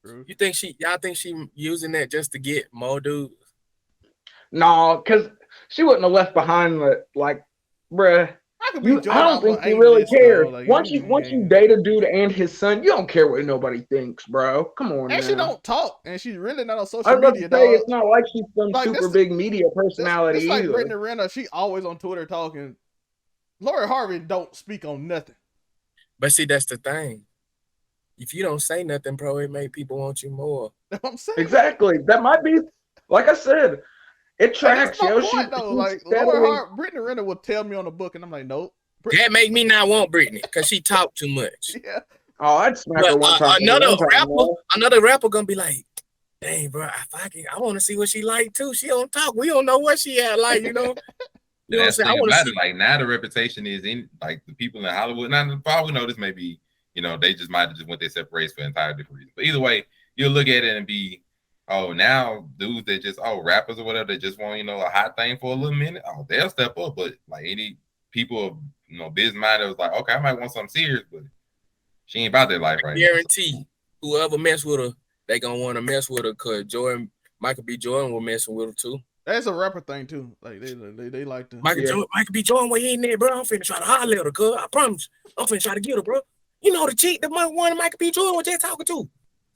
Y'all think she using that just to get more dudes? No, because she wouldn't have left behind bruh. I don't think she really cares. Once you date a dude and his son, you don't care what nobody thinks, bro. Come on, and now. She don't talk, and she's really not on social media. It's not like she's some super big media personality. It's like Brittany Renner. She always on Twitter talking. Lori Harvey don't speak on nothing. But see, that's the thing. If you don't say nothing, bro, it make people want you more. That's what I'm saying. Exactly. That might be, like I said, it tracks. Lori Harvey, Brittany Renner will tell me on the book, and I'm like, nope. That make me not want Brittany because she talk too much. Yeah. Oh, I'd smack her one time. Another rapper gonna be like, dang, bro, I want to see what she like too. She don't talk. We don't know what she had like, You know what I'm saying? Like now the reputation is in like the people in Hollywood. Now, probably know this may be, they just might have just went their separate ways for entire different reasons. But either way, you'll look at it and be, oh, now dudes that just rappers or whatever that just want a hot thing for a little minute. Oh, they'll step up. But like any people, business minded was like, okay, I might want something serious, but she ain't about that life right now. Guarantee whoever mess with her, they gonna want to mess with her because Michael B. Jordan will mess with her too. That's a rapper thing too. Like they like to. Michael B. Jordan, way in there, bro. I'm finna try to holler at her, cuz I promise. I'm finna try to get her, bro. The chick, the one Michael B. Jordan was just talking to.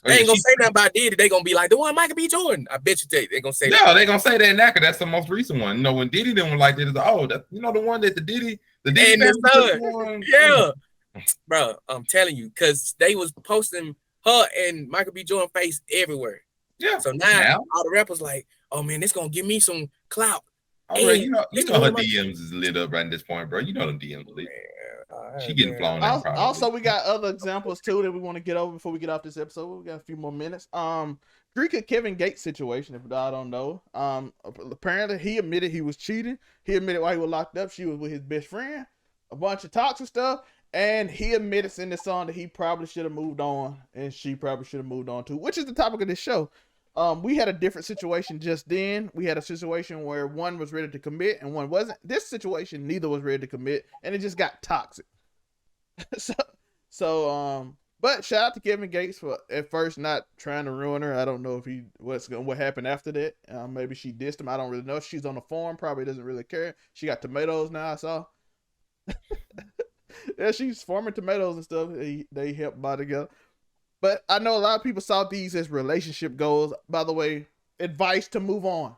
They ain't gonna say nothing about Diddy. They gonna be like the one Michael B. Jordan. I bet you they gonna say that. No, they gonna say that now because that's the most recent one. When Diddy didn't like it, that the one that the Diddy and his son. Yeah, bro. I'm telling you, because they was posting her and Michael B. Jordan face everywhere. Yeah. So now all the rappers like, oh man, this gonna give me some clout. Oh, bro, you know her DMs is lit up right at this point, bro. You know them DMs lit. She getting flown out. Also, we got other examples too that we want to get over before we get off this episode. We got a few more minutes. Dreka Kevin Gates situation, if I don't know. Apparently he admitted he was cheating. He admitted while he was locked up, she was with his best friend, a bunch of toxic stuff, and he admitted in the song that he probably should have moved on, and she probably should have moved on too, which is the topic of this show. We had a different situation just then. We had a situation where one was ready to commit and one wasn't. This situation, neither was ready to commit, and it just got toxic. But shout out to Kevin Gates for at first not trying to ruin her. I don't know if what happened after that. Maybe she dissed him. I don't really know. She's on the farm, probably doesn't really care. She got tomatoes now, I saw. Yeah, she's farming tomatoes and stuff. They help buy together. But I know a lot of people saw these as relationship goals. By the way, advice to move on.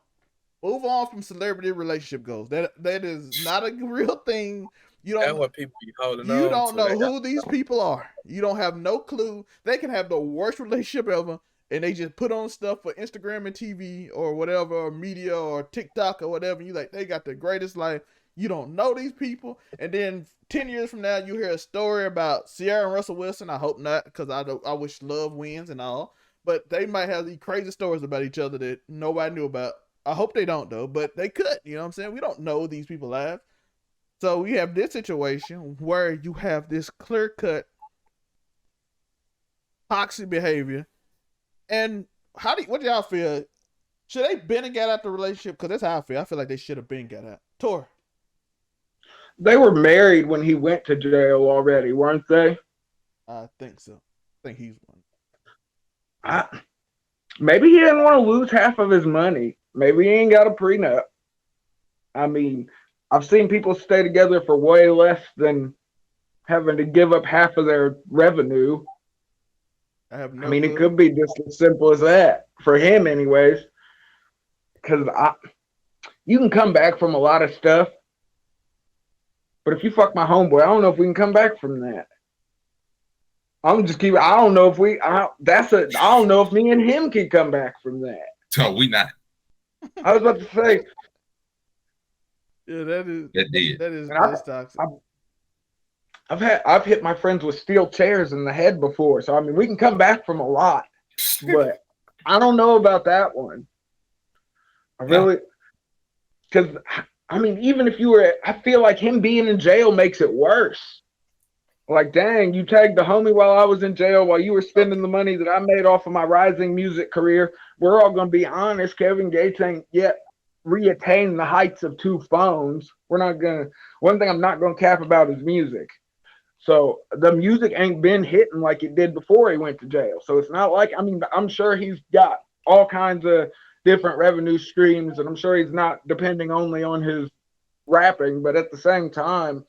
Move on from celebrity relationship goals. That is not a real thing. That's what people be holding on to. You don't know who these people are. You don't have no clue. They can have the worst relationship ever, and they just put on stuff for Instagram and TV or whatever, or media or TikTok or whatever. You like, they got the greatest life. You don't know these people. And then 10 years from now, you hear a story about Sierra and Russell Wilson. I hope not, because I wish love wins and all. But they might have these crazy stories about each other that nobody knew about. I hope they don't, though, but they could. You know what I'm saying? We don't know these people's lives. So we have this situation where you have this clear-cut toxic behavior. And what do y'all feel? Should they been and got out the relationship? Because that's how I feel. I feel like they should have been got out. Tor. They were married when he went to jail already, weren't they? I think so. I think he's one. Maybe he didn't want to lose half of his money. Maybe he ain't got a prenup. I mean, I've seen people stay together for way less than having to give up half of their revenue. I mean, it could be just as simple as that for him, anyways. Because you can come back from a lot of stuff, but if you fuck my homeboy, I don't know if we can come back from that. I don't know if I don't know if me and him can come back from that. No, we not. I was about to say. Yeah, that's toxic. I've hit my friends with steel chairs in the head before, so I mean we can come back from a lot, but I don't know about that one. Because I mean, even if I feel like him being in jail makes it worse. Like, dang, you tagged the homie while I was in jail, while you were spending the money that I made off of my rising music career. We're all gonna be honest. Kevin Gates ain't yet reattain the heights of 2 phones. One thing I'm not gonna cap about is music. So the music ain't been hitting like it did before he went to jail. So it's not like, I mean, I'm sure he's got all kinds of different revenue streams, and I'm sure he's not depending only on his rapping, but at the same time,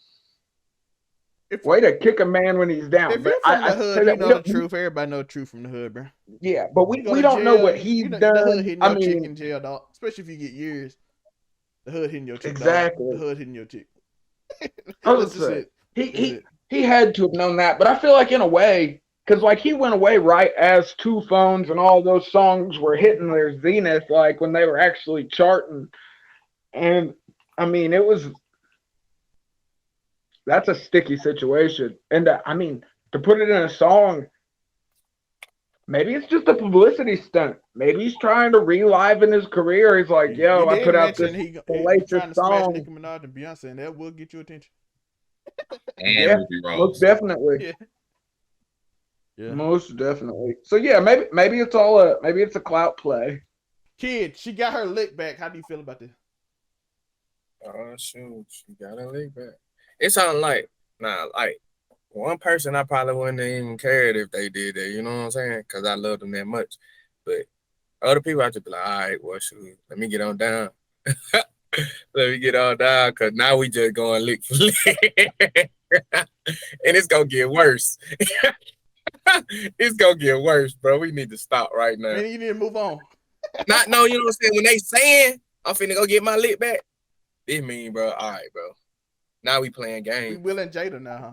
way to kick a man when he's down. If you're from the hood, you know the truth. Everybody know the truth from the hood, bro. Yeah, but we don't know what he's done. The hood hitting your chick in jail, dog. Especially if you get years. The hood hitting your chick. Exactly. Dog. The hood hitting your chick. He had to have known that, but I feel like in a way, because like he went away right as 2 Phones and all those songs were hitting their zenith, like when they were actually charting. And I mean, that's a sticky situation. And I mean, to put it in a song, maybe it's just a publicity stunt. Maybe he's trying to reliven his career. He's like, yo, I put out this latest song. Nicki Minaj and Beyonce, and that will get you attention. And most definitely. Yeah. Most definitely. So yeah, maybe it's a clout play. Kid, she got her lick back. How do you feel about this? Oh shoot, she got her lick back. It's on like one person I probably wouldn't even cared if they did that, you know what I'm saying? Because I love them that much. But other people, I just be like, all right, well, shoot, let me get on down. Let me get on down, because now we just going lick for lick. And it's going to get worse. It's going to get worse, bro. We need to stop right now. Man, you need to move on. No, you know what I'm saying? When they saying, I'm finna go get my lick back, this mean, bro, all right, bro. Now we playing games. We Will and Jada now, huh?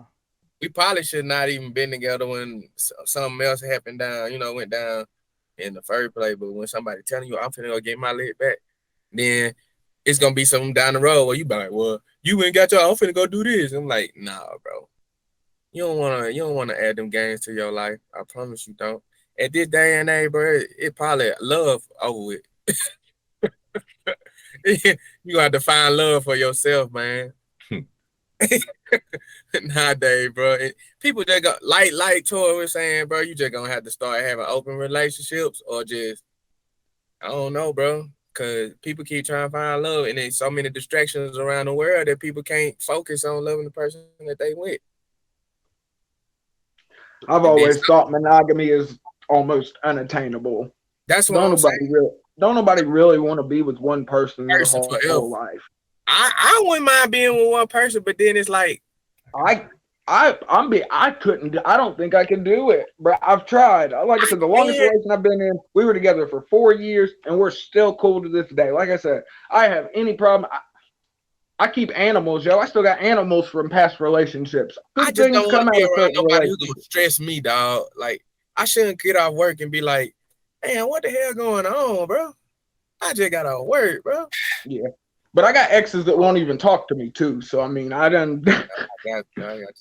we probably should not even been together when something else happened down, went down in the first place. But when somebody telling you, I'm finna go get my leg back, then it's gonna be something down the road where you be like, well, you ain't got your, I'm finna go do this. I'm like, nah, bro. You don't wanna add them games to your life. I promise you don't. At this day and age, bro, it probably love over with. You have to find love for yourself, man. Nowadays, bro. People just go like Tori was saying, bro, you just gonna have to start having open relationships or just, I don't know, bro. Cause people keep trying to find love and there's so many distractions around the world that people can't focus on loving the person that they with. I've always thought monogamy is almost unattainable. That's what I'm saying. Don't nobody really want to be with one person their whole life. I wouldn't mind being with one person, but then it's like I don't think I can do it, bro. I've tried. Like I said, the longest relation I've been in, we were together for 4 years and we're still cool to this day. Like I said, I have any problem. I keep animals, yo. I still got animals from past relationships. I just don't want to be around nobody who's gonna stress me, dog. Like, I shouldn't get off work and be like, man, what the hell going on, bro? I just got off work, bro. Yeah. But I got exes that won't even talk to me too. So I mean, I done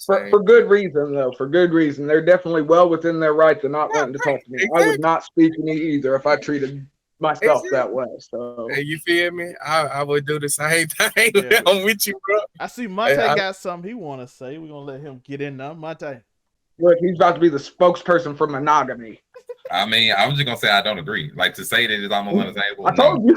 for good reason though. For good reason, they're definitely well within their right to not wanting to talk to me. Exactly. I would not speak to me either if I treated myself that way. So hey, you feel me? I would do the same thing. Yeah. I'm with you, bro. I see Monte got something he want to say. We're gonna let him get in now. Monte. Look, he's about to be the spokesperson for monogamy. I mean, I was just gonna say I don't agree. Like to say that is almost on the table. I told you.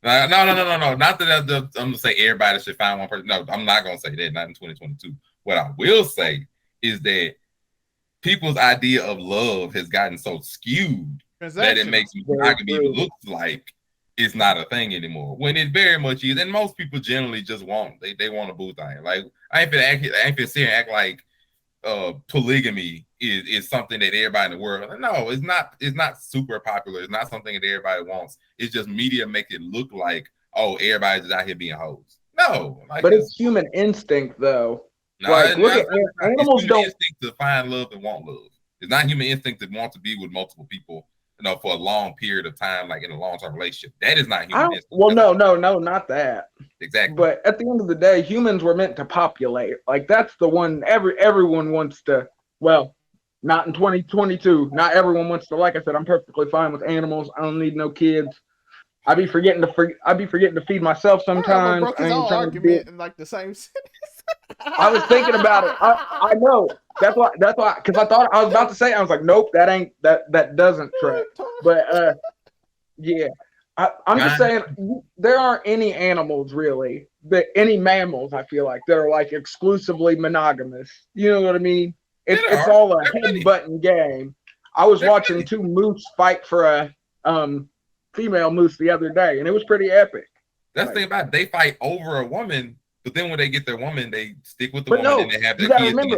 No. Not that I'm gonna say everybody should find one person. No, I'm not gonna say that. Not in 2022. What I will say is that people's idea of love has gotten so skewed that it makes monogamy look like it's not a thing anymore. When it very much is, and most people generally just want they want a boo thing. Like I ain't finna sit here and act like polygamy is something that everybody in the world. No, it's not. It's not super popular. It's not something that everybody wants. It's just media make it look like, oh, everybody's just out here being hoes. No, like but it's human instinct though. No, like look at animals don't instinct to find love and want love. It's not human instinct to want to be with multiple people, for a long period of time, like in a long-term relationship. That is not human instinct. Well, no, not that. Exactly. But at the end of the day, humans were meant to populate. Like that's the one everyone wants to. Well, not in 2022. Not everyone wants to. Like I said, I'm perfectly fine with animals. I don't need no kids. I be forgetting to feed myself sometimes. Broke his own argument in like the same sentence. I was thinking about it. I know. That's why. Because I thought I was about to say. I was like, nope, that doesn't track. But yeah. I'm just saying there aren't any animals really, any mammals. I feel like that are like exclusively monogamous. You know what I mean? It's all a headbutting game. I was watching two moose fight for a female moose the other day, and it was pretty epic. That's the thing about it. They fight over a woman, but then when they get their woman, they stick with the woman and they have their kids. Remember,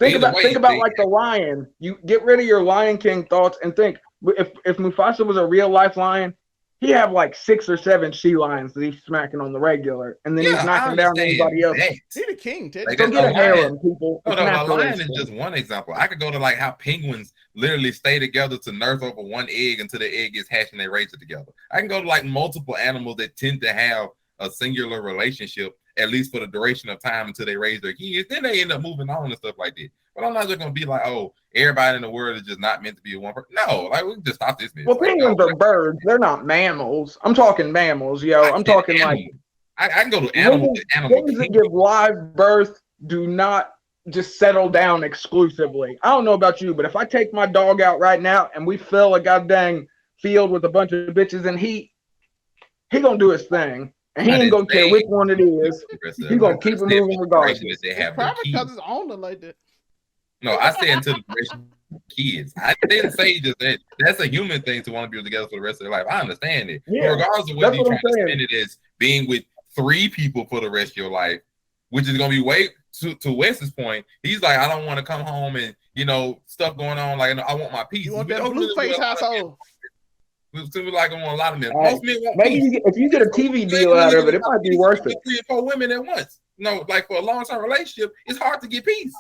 think about like the lion. You get rid of your Lion King thoughts and think if Mufasa was a real life lion, he have like 6 or 7 she lions that he's smacking on the regular, and then he's knocking down anybody else. He's the king, Ted. Go get a harem, people. No, a lion is just one example. I could go to like how penguins literally stay together to nurse over one egg until the egg gets hatched and they raise it together. I can go to like multiple animals that tend to have a singular relationship, at least for the duration of time until they raise their kids. Then they end up moving on and stuff like that. But I'm not just gonna be like, oh, everybody in the world is just not meant to be a one person. No, like we can just stop this. Well, penguins are birds. They're not mammals. I'm talking mammals, yo. I'm talking like I can go to animals. Things that give live birth do not just settle down exclusively. I don't know about you, but if I take my dog out right now and we fill a goddamn field with a bunch of bitches and he gonna do his thing. And he ain't gonna care which one it is. He's gonna keep it moving regardless. Probably because it's owner like that. No, I say until the rest of kids. I didn't say just that. That's a human thing to want to be together for the rest of their life. I understand it. Yeah, regardless of whether you're trying to spend it as being with 3 people for the rest of your life, which is gonna be way to Wes's point. He's like, I don't want to come home and stuff going on. Like I want my peace. You want that blue face household? It seems like on a lot of men. Most men want maybe peace. if you get a TV deal out of it, it might be worth it. 3 or 4 women at once. No, like for a long-term relationship, it's hard to get peace.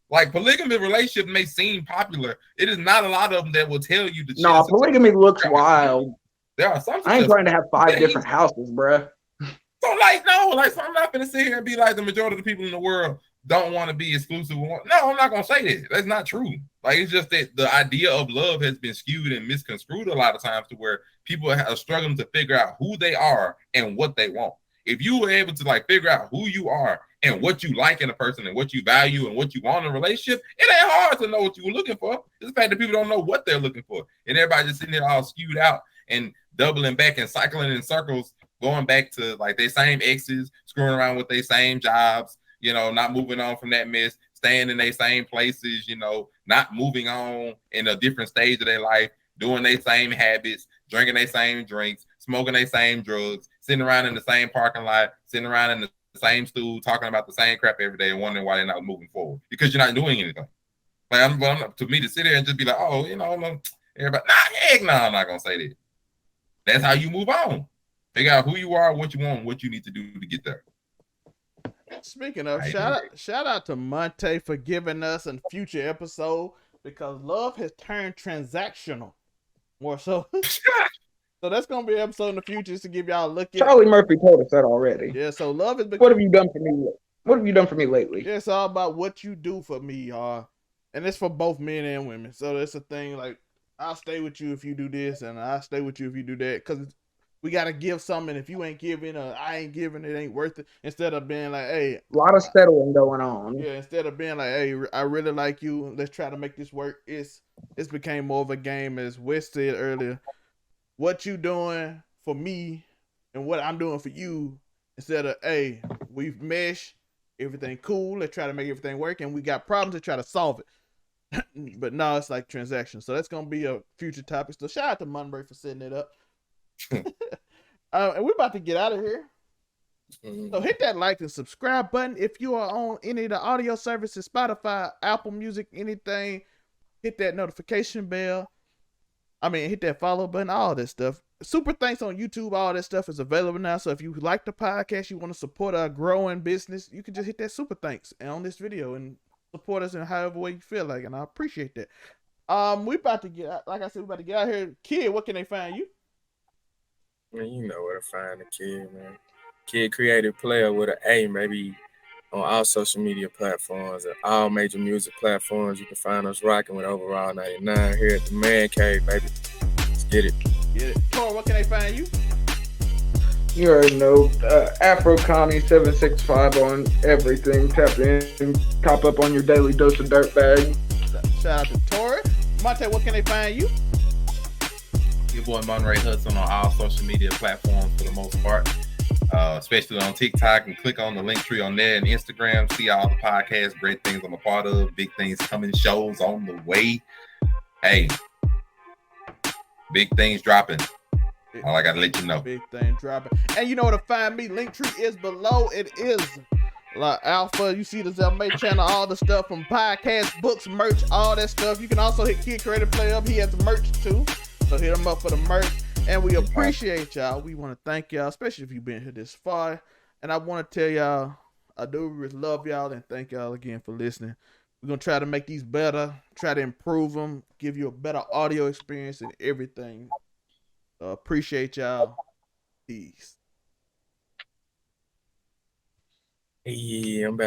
Like polygamy relationship may seem popular. It is not a lot of them that will tell you the truth. No, polygamy looks wild. There are some. I ain't trying to have 5 different houses, bruh. So so I'm not gonna sit here and be like the majority of the people in the world don't want to be exclusive. No, I'm not gonna say that. That's not true. Like it's just that the idea of love has been skewed and misconstrued a lot of times to where people are struggling to figure out who they are and what they want. If you were able to like figure out who you are and what you like in a person and what you value and what you want in a relationship, it ain't hard to know what you were looking for. It's the fact that people don't know what they're looking for, and everybody just sitting there all skewed out and doubling back and cycling in circles, going back to like their same exes, screwing around with their same jobs, you know, not moving on from that mess, staying in their same places, you know, not moving on in a different stage of their life, doing their same habits, drinking their same drinks, smoking their same drugs, sitting around in the same parking lot, sitting around in the same stool, talking about the same crap every day and wondering why they're not moving forward because you're not doing anything. Like to me to sit there and just be like, oh, you know, everybody, heck no, I'm not gonna say that. That's how you move on. Figure out who you are, what you want, what you need to do to get there. Speaking of, shout out to Monte for giving us a future episode because love has turned transactional more so. So that's gonna be an episode in the future just to give y'all a look at. Charlie Murphy told us that already. Yeah, so love is. What have you done for me? What have you done for me lately? Yeah, it's all about what you do for me, and it's for both men and women. So that's a thing. Like I'll stay with you if you do this, and I'll stay with you if you do that. Because we gotta give something. If you ain't giving, I ain't giving, it ain't worth it. Instead of being like, hey, a lot of settling going on. Yeah, instead of being like, hey, I really like you. Let's try to make this work. It's became more of a game, as Wes said earlier. What you doing for me and what I'm doing for you, instead of, hey, we've meshed, everything cool, let's try to make everything work, and we got problems to try to solve it. But now it's like transactions. So that's gonna be a future topic. So shout out to Munbury for setting it up. And we're about to get out of here. So hit that like and subscribe button if you are on any of the audio services, Spotify, Apple Music, anything. Hit that notification bell. Hit that follow button, all this stuff. Super thanks on YouTube, all that stuff is available now. So if you like the podcast, you want to support our growing business, you can just hit that super thanks on this video and support us in however way you feel like, and I appreciate that. We about to get out, like I said, we about to get out here. Kid, what can they find you? Man, you know where to find the Kid, man. Kid Creative Player with an A, maybe on all social media platforms and all major music platforms. You can find us rocking with Overall 99 here at the Man Cave, baby. Let's get it. Get it. Tor, what can they find you? You already know, AfroConnie765 on everything. Tap in, pop up on your daily dose of dirtbag. Shout out to Tori. Monte, what can they find you? Your boy Monray Hudson on all social media platforms for the most part, especially on TikTok, and click on the link tree on there and Instagram. See all the podcasts, great things I'm a part of, big things coming, shows on the way. Hey, big things dropping. All I gotta let you know. Big thing dropping. And you know where to find me. Linktree is below. It is like Alpha. You see the Zelmay channel, all the stuff from podcasts, books, merch, all that stuff. You can also hit Kid Creative Play up. He has merch too. So hit him up for the merch. And we appreciate y'all. We want to thank y'all, especially if you've been here this far. And I want to tell y'all, I do love y'all and thank y'all again for listening. We're going to try to make these better, try to improve them, give you a better audio experience and everything. Appreciate y'all. Peace. Yeah, I'm back.